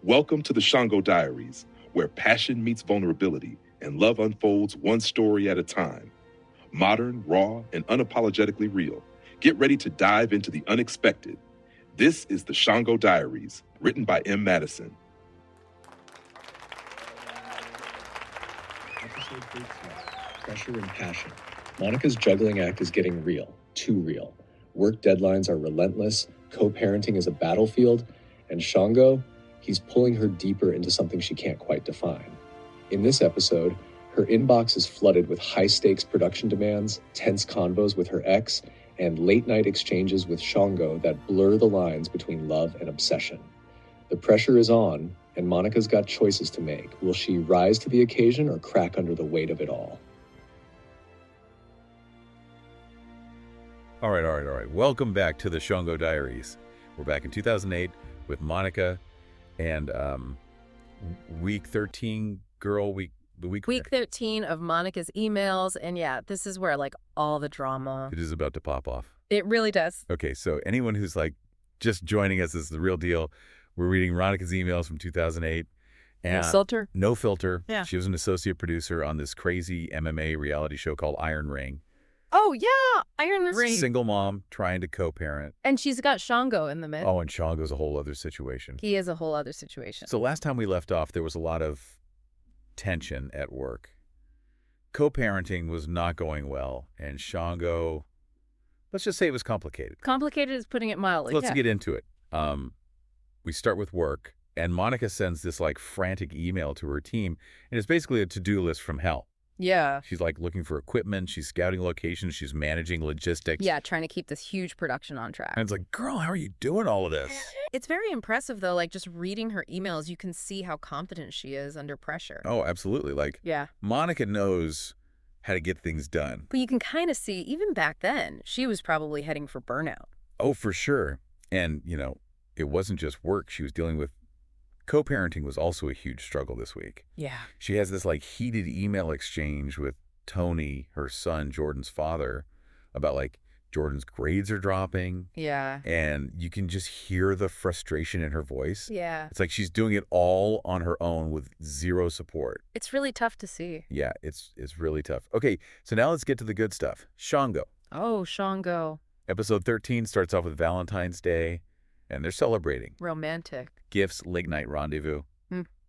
Welcome to the Shango Diaries, where passion meets vulnerability and love unfolds one story at a time. Modern, raw, and unapologetically real. Get ready to dive into the unexpected. This is the Shango Diaries, written by M. Madison. Episode 13, Pressure and Passion. Monica's juggling act is getting real, too real. Work deadlines are relentless, co-parenting is a battlefield, and Shango, he's pulling her deeper into something she can't quite define. In this episode, her inbox is flooded with high-stakes production demands, tense convos with her ex, and late-night exchanges with Shango that blur the lines between love and obsession. The pressure is on, and Monica's got choices to make. Will she rise to the occasion or crack under the weight of it all? All right. Welcome back to the Shango Diaries. We're back in 2008 with Monica and week 13, Week 13 of Monica's emails. And yeah, this is where like all the drama. It is about to pop off. It really does. Okay, so anyone who's like just joining us, this is the real deal. We're reading Monica's emails from 2008. And No filter? No filter. Yeah. She was an associate producer on this crazy MMA reality show called Iron Ring. Oh, yeah. Iron Ring. Single mom trying to co-parent. And she's got Shango in the mix. Oh, and Shango's a whole other situation. He is a whole other situation. So last time we left off, there was a lot of tension at work. Co-parenting was not going well, and Shango, let's just say it was complicated. Complicated is putting it mildly. Let's get into it. We start with work, and Monica sends this like frantic email to her team, and it's basically a to-do list from hell. Yeah. She's like looking for equipment, she's scouting locations, she's managing logistics. Yeah, trying to keep this huge production on track. And it's like, girl, how are you doing all of this? It's very impressive, though. Like, just reading her emails, you can see how confident she is under pressure. Oh, absolutely. Like, Yeah. Monica knows how to get things done. But you can kind of see, even back then, she was probably heading for burnout. Oh, for sure. And, it wasn't just work she was dealing with. Co-parenting was also a huge struggle this week. Yeah. She has this like heated email exchange with Tony, her son, Jordan's father, about like Jordan's grades are dropping. Yeah. And you can just hear the frustration in her voice. Yeah. It's like she's doing it all on her own with zero support. It's really tough to see. Yeah, it's really tough. Okay, so now let's get to the good stuff. Shango. Oh, Shango. Episode 13 starts off with Valentine's Day, and they're celebrating. Romantic. Gifts, late night rendezvous.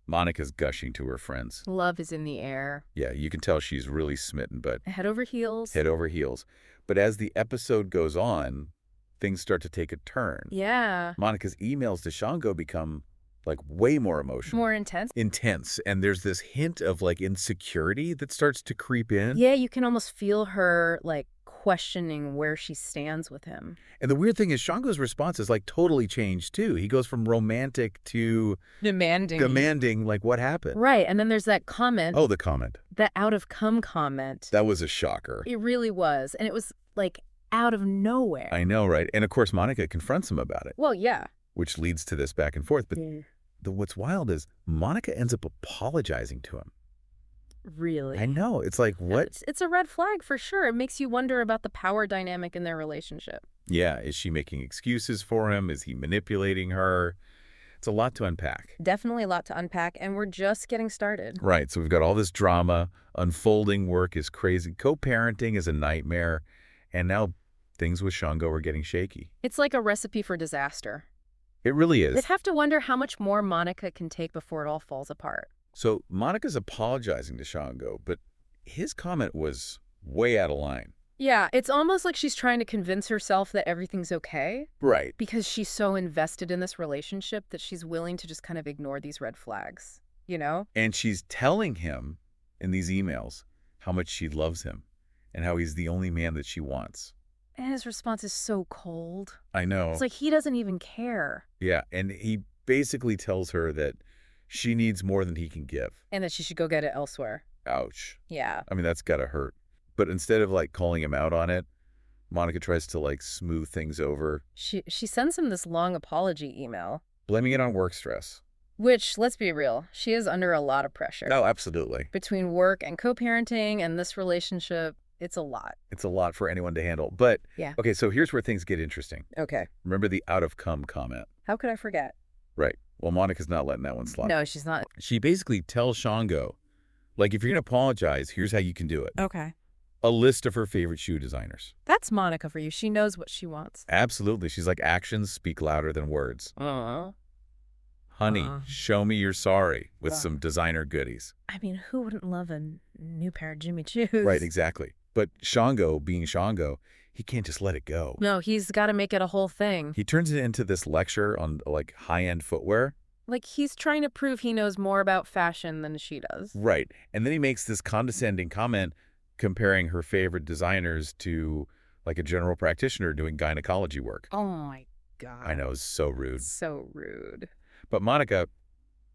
Monica's gushing to her friends. Love is in the air. Yeah, you can tell she's really smitten, but Head over heels. head over heels. But as the episode goes on, things start to take a turn. Yeah. Monica's emails to Shango become like way more emotional. More intense. Intense. And there's this hint of like insecurity that starts to creep in. Yeah, you can almost feel her like questioning where she stands with him. And the weird thing is Shango's response is like totally changed too. He goes from romantic to demanding like what happened. Right. And then there's that comment. Oh, the comment. That out of come comment. That was a shocker. It really was. And it was like out of nowhere. I know, right? And of course, Monica confronts him about it. Well, yeah. Which leads to this back and forth. But Yeah. what's wild is Monica ends up apologizing to him. Really. I know. It's like, what? It's a red flag for sure. It makes you wonder about the power dynamic in their relationship. Yeah. Is she making excuses for him? Is he manipulating her? It's a lot to unpack. Definitely a lot to unpack, and we're just getting started. Right. So we've got all this drama. Unfolding work is crazy. Co-parenting is a nightmare. And now things with Shango are getting shaky. It's like a recipe for disaster. It really is. They'd have to wonder how much more Monica can take before it all falls apart. So Monica's apologizing to Shango, but his comment was way out of line. Yeah, it's almost like she's trying to convince herself that everything's okay. Right. Because she's so invested in this relationship that she's willing to just kind of ignore these red flags, you know? And she's telling him in these emails how much she loves him and how he's the only man that she wants. And his response is so cold. I know. It's like he doesn't even care. Yeah, and he basically tells her that she needs more than he can give. And that she should go get it elsewhere. Ouch. Yeah. I mean, that's gotta hurt. But instead of like calling him out on it, Monica tries to like smooth things over. She sends him this long apology email. Blaming it on work stress. Which, let's be real, she is under a lot of pressure. Oh, absolutely. Between work and co-parenting and this relationship, it's a lot. It's a lot for anyone to handle. But, Yeah. Okay, so here's where things get interesting. Okay. Remember the out of come comment? How could I forget? Right. Well, Monica's not letting that one slide. No, she's not. She basically tells Shango, like, if you're going to apologize, here's how you can do it. Okay. A list of her favorite shoe designers. That's Monica for you. She knows what she wants. Absolutely. She's like, actions speak louder than words. Honey, show me you're sorry with some designer goodies. I mean, who wouldn't love a new pair of Jimmy Choos? Right, exactly. But Shango, being Shango, he can't just let it go. No, he's got to make it a whole thing. He turns it into this lecture on, like, high-end footwear. Like, he's trying to prove he knows more about fashion than she does. Right. And then he makes this condescending comment comparing her favorite designers to, like, a general practitioner doing gynecology work. Oh, my God. I know, it's so rude. So rude. But Monica,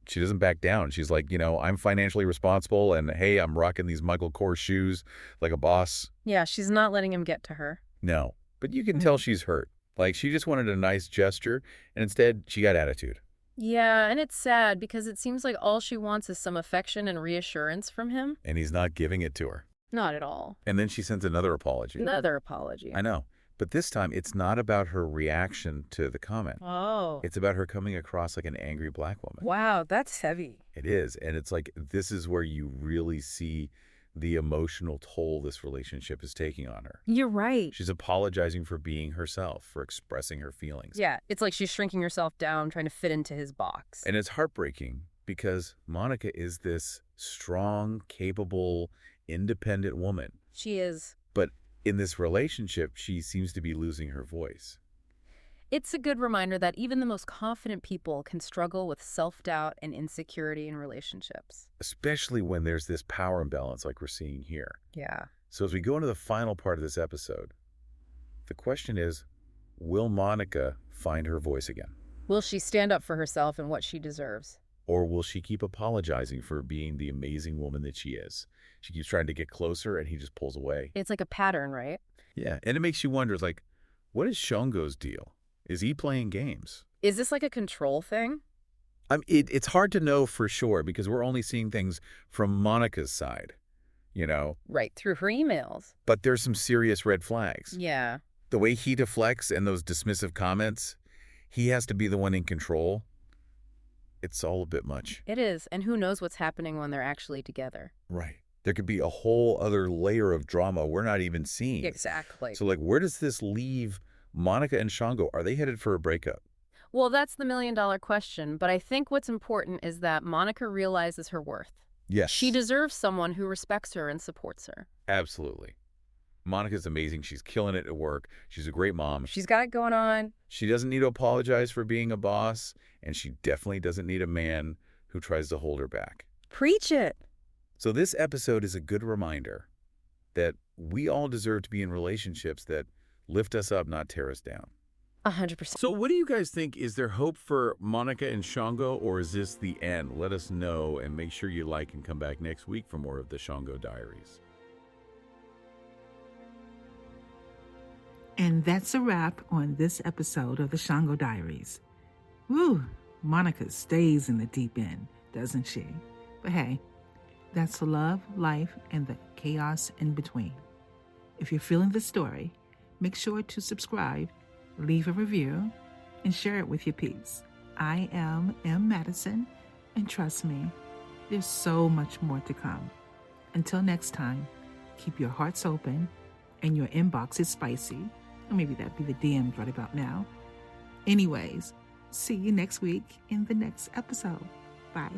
she doesn't back down. She's like, I'm financially responsible, and hey, I'm rocking these Michael Kors shoes like a boss. Yeah, she's not letting him get to her. No. But you can tell she's hurt. Like, she just wanted a nice gesture, and instead, she got attitude. Yeah, and it's sad because it seems like all she wants is some affection and reassurance from him. And he's not giving it to her. Not at all. And then she sends another apology. Another apology. I know. But this time, it's not about her reaction to the comment. Oh. It's about her coming across like an angry black woman. Wow, that's heavy. It is. And it's like, this is where you really see the emotional toll this relationship is taking on her. You're right. She's apologizing for being herself, for expressing her feelings. Yeah, it's like she's shrinking herself down, trying to fit into his box. And it's heartbreaking because Monica is this strong, capable, independent woman. She is. But in this relationship, she seems to be losing her voice. It's a good reminder that even the most confident people can struggle with self-doubt and insecurity in relationships. Especially when there's this power imbalance like we're seeing here. Yeah. So as we go into the final part of this episode, the question is, will Monica find her voice again? Will she stand up for herself and what she deserves? Or will she keep apologizing for being the amazing woman that she is? She keeps trying to get closer and he just pulls away. It's like a pattern, right? Yeah, and it makes you wonder, like, what is Shango's deal? Is he playing games? Is this like a control thing? It's hard to know for sure because we're only seeing things from Monica's side, Right, through her emails. But there's some serious red flags. Yeah. The way he deflects and those dismissive comments, he has to be the one in control. It's all a bit much. It is, and who knows what's happening when they're actually together. Right. There could be a whole other layer of drama we're not even seeing. Exactly. So, like, where does this leave Monica and Shango? Are they headed for a breakup? Well, that's the million-dollar question, but I think what's important is that Monica realizes her worth. Yes. She deserves someone who respects her and supports her. Absolutely. Monica's amazing. She's killing it at work. She's a great mom. She's got it going on. She doesn't need to apologize for being a boss, and she definitely doesn't need a man who tries to hold her back. Preach it. So this episode is a good reminder that we all deserve to be in relationships that lift us up, not tear us down. 100%. So what do you guys think? Is there hope for Monica and Shango, or is this the end? Let us know, and make sure you like and come back next week for more of the Shango Diaries. And that's a wrap on this episode of the Shango Diaries. Woo, Monica stays in the deep end, doesn't she? But hey, that's the love, life, and the chaos in between. If you're feeling the story, make sure to subscribe, leave a review, and share it with your peeps. I am Madison, and trust me, there's so much more to come. Until next time, keep your hearts open and your inbox is spicy. Or maybe that'd be the DMs right about now. Anyways, see you next week in the next episode. Bye.